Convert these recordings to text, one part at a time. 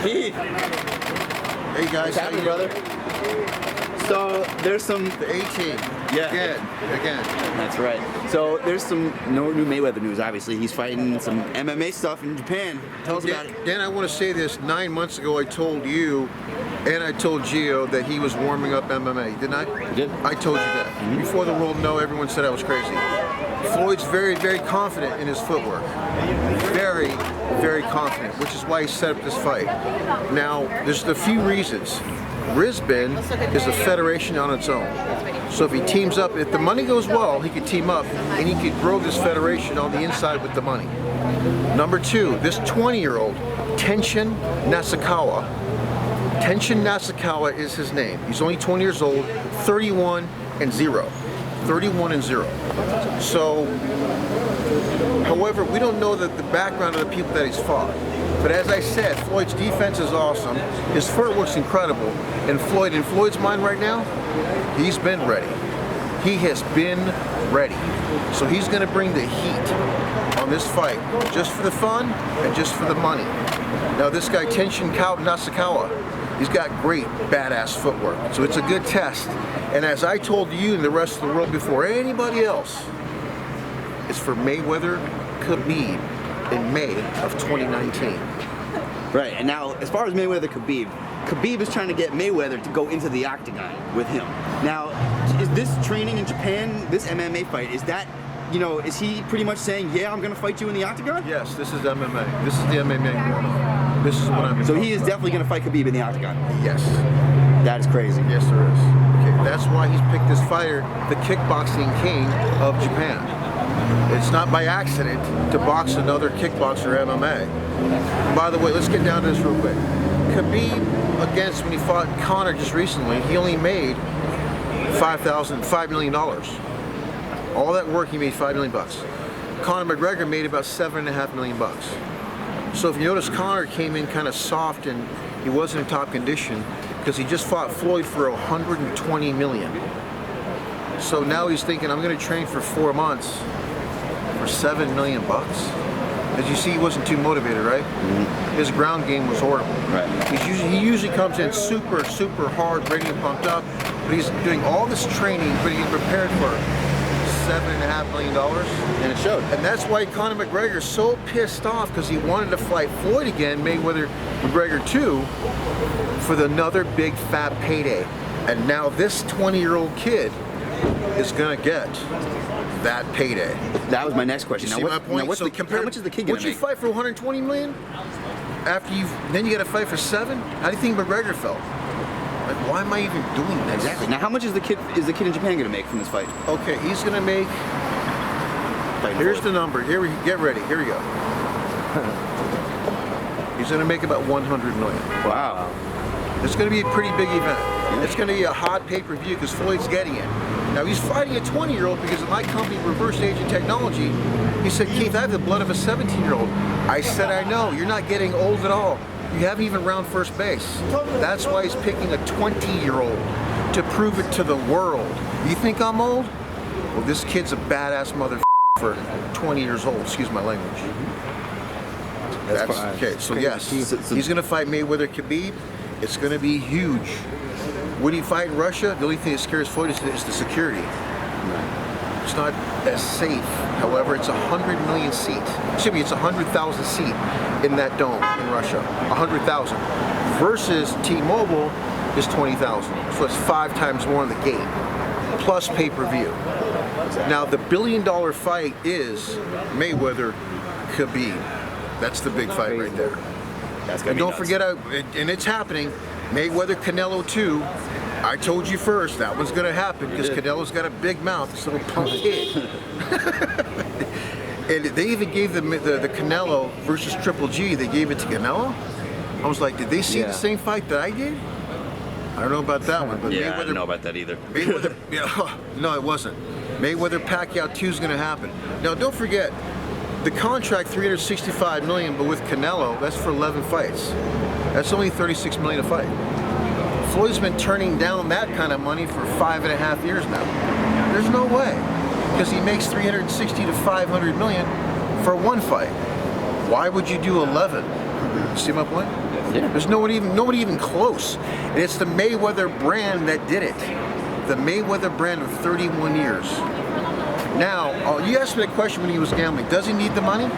Keith. Hey guys, What's happening, brother? So there's some The A-team. Yeah. Again. That's right. So there's some new Mayweather news. Obviously, he's fighting some MMA stuff in Japan. Tell us about it. Dan, I want to say this. 9 months ago, I told you and I told Gio that he was warming up MMA. Didn't I? You did. I told you that. Before the world knew, everyone said I was crazy. Floyd's very, very confident in his footwork. Very, very confident, which is why he set up this fight. Now, there's a few reasons. Brisbane is a federation on its own. So if he teams up, if the money goes well, he could team up and he could grow this federation on the inside with the money. Number two, this 20-year-old, Kenshin Nasukawa. Kenshin Nasukawa is his name. He's only 20 years old, 31-0. 31-0. So, however, we don't know the background of the people that he's fought. But as I said, Floyd's defense is awesome. His footwork's incredible. And Floyd, in Floyd's mind right now, he's been ready. He has been ready. So he's going to bring the heat on this fight, just for the fun and just for the money. Now this guy, Kenshin Nasukawa, he's got great, badass footwork. So it's a good test. And as I told you and the rest of the world before anybody else, it's for Mayweather Khabib in May of 2019. Right, and now as far as Mayweather Khabib is trying to get Mayweather to go into the octagon with him. Now, is this training in Japan, this MMA fight, is that, you know, is he pretty much saying, yeah, I'm going to fight you in the octagon? Yes, this is MMA. This is the MMA warm-up. This is what I'm So he is definitely going to fight Khabib in the octagon? Yes. That is crazy. Yes, there is. Okay, that's why he's picked this fighter, the kickboxing king of Japan. It's not by accident to box another kickboxer MMA. By the way, let's get down to this real quick. Khabib, against when he fought Conor just recently, he only made $5 million. All that work, he made $5 million. Conor McGregor made about $7.5 million. So if you notice, Conor came in kind of soft and he wasn't in top condition because he just fought Floyd for $120 million. So now he's thinking, I'm going to train for 4 months for $7 million. As you see, he wasn't too motivated, right? Mm-hmm. His ground game was horrible. Right. He usually comes in super, super hard, ready and pumped up, but he's doing all this training, but he's prepared for $7.5 million. And it showed. And that's why Conor McGregor is so pissed off, because he wanted to fight Floyd again, Mayweather McGregor 2, for another big fat payday. And now this 20-year-old kid is gonna get that payday. That was my next question. You see my point? Now how much is the kid gonna make? Would you fight for 120 million? After then you gotta fight for 7? How do you think McGregor felt? Like, why am I even doing this? Exactly. Now how much is the kid in Japan gonna make from this fight? Okay, he's gonna make, here's the number. Get ready, here we go. He's gonna make about 100 million. Wow. It's going to be a pretty big event. It's going to be a hot pay-per-view because Floyd's getting it. Now he's fighting a 20-year-old because of my company, Reverse Agent Technology. He said, Keith, I have the blood of a 17-year-old. I said, I know, you're not getting old at all. You haven't even round first base. That's why he's picking a 20-year-old to prove it to the world. You think I'm old? Well, this kid's a badass mother for 20 years old. Excuse my language. That's okay, so yes, he's going to fight Mayweather Khabib. It's going to be huge. Would he fight in Russia? The only thing that scares Floyd is the security. It's not as safe. However, it's 100 million seat. Excuse me, it's 100,000 seat in that dome in Russia. 100,000 versus T-Mobile is 20,000. So it's 5 times more in the gate, plus pay-per-view. Now the billion-dollar fight is Mayweather Khabib. That's the big fight right there. And don't forget, and it's happening, Mayweather Canelo 2. I told you first, that one's going to happen because Canelo's got a big mouth, this little punk kid. And they even gave the Canelo versus Triple G, they gave it to Canelo. I was like, did they see the same fight that I did? I don't know about that one, but Mayweather, I don't know about that either. Mayweather, no, it wasn't. Mayweather Pacquiao 2 is going to happen. Now, don't forget, the contract, $365 million, but with Canelo, that's for 11 fights. That's only $36 million a fight. Floyd's been turning down that kind of money for 5.5 years now. There's no way, because he makes $360 to $500 million for one fight. Why would you do 11? See my point? Yeah. There's nobody even close. And it's the Mayweather brand that did it. The Mayweather brand of 31 years. Now, you asked me that question when he was gambling. Does he need the money?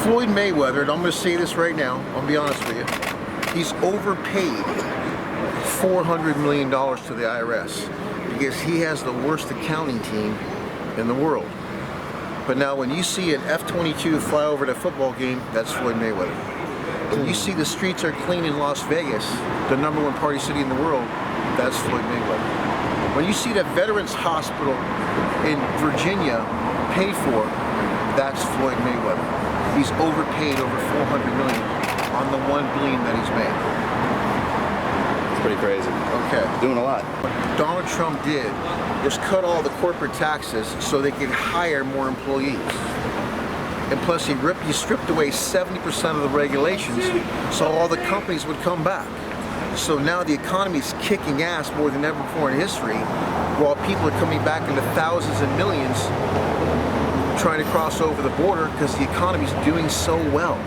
Floyd Mayweather, and I'm going to say this right now, I'll be honest with you, he's overpaid $400 million to the IRS because he has the worst accounting team in the world. But now when you see an F-22 fly over the football game, that's Floyd Mayweather. When you see the streets are clean in Las Vegas, the #1 party city in the world, that's Floyd Mayweather. When you see the Veterans Hospital in Virginia paid for, that's Floyd Mayweather. He's overpaid over $400 million on the $1 billion that he's made. It's pretty crazy. Okay. Doing a lot. What Donald Trump did was cut all the corporate taxes so they could hire more employees. And plus he stripped away 70% of the regulations so all the companies would come back. So now the economy is kicking ass more than ever before in history, while people are coming back into thousands and millions trying to cross over the border because the economy is doing so well.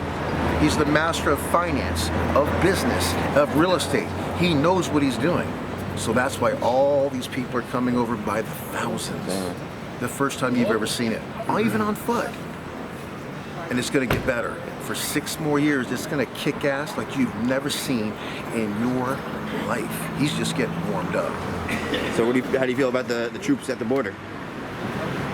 He's the master of finance, of business, of real estate. He knows what he's doing. So that's why all these people are coming over by the thousands. The first time you've ever seen it, even on foot. And it's going to get better. For 6 more years, it's going to kick ass like you've never seen in your life. He's just getting warmed up. So how do you feel about the troops at the border?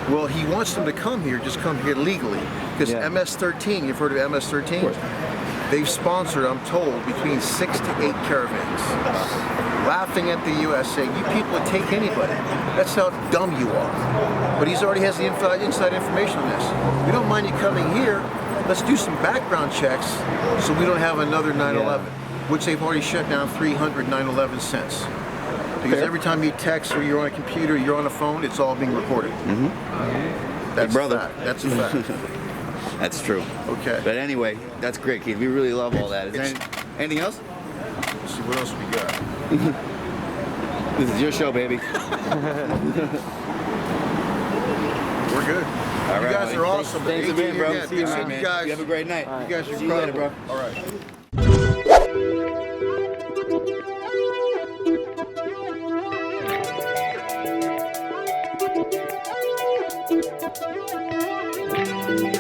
Well, he wants them to come here, just come here legally. Because MS-13, you've heard of MS-13? They've sponsored, I'm told, between 6 to 8 caravans. Laughing at the U.S., saying, you people would take anybody. That's how dumb you are. But he's already has the inside information on this. We don't mind you coming here. Let's do some background checks so we don't have another 9/11, which they've already shut down 300 9/11 since. Because every time you text or you're on a computer, you're on a phone, it's all being recorded. That's brother. a fact. That's a fact. That's true. Okay. But anyway, that's great, Keith. We really love all that. Is there anything else? Let's see what else we got. This is your show, baby. We're good. All right, you guys are awesome. Thanks again, bro. See you, All right, man. you guys. You have a great night. You guys are See you later, incredible. bro. All right. Thank you.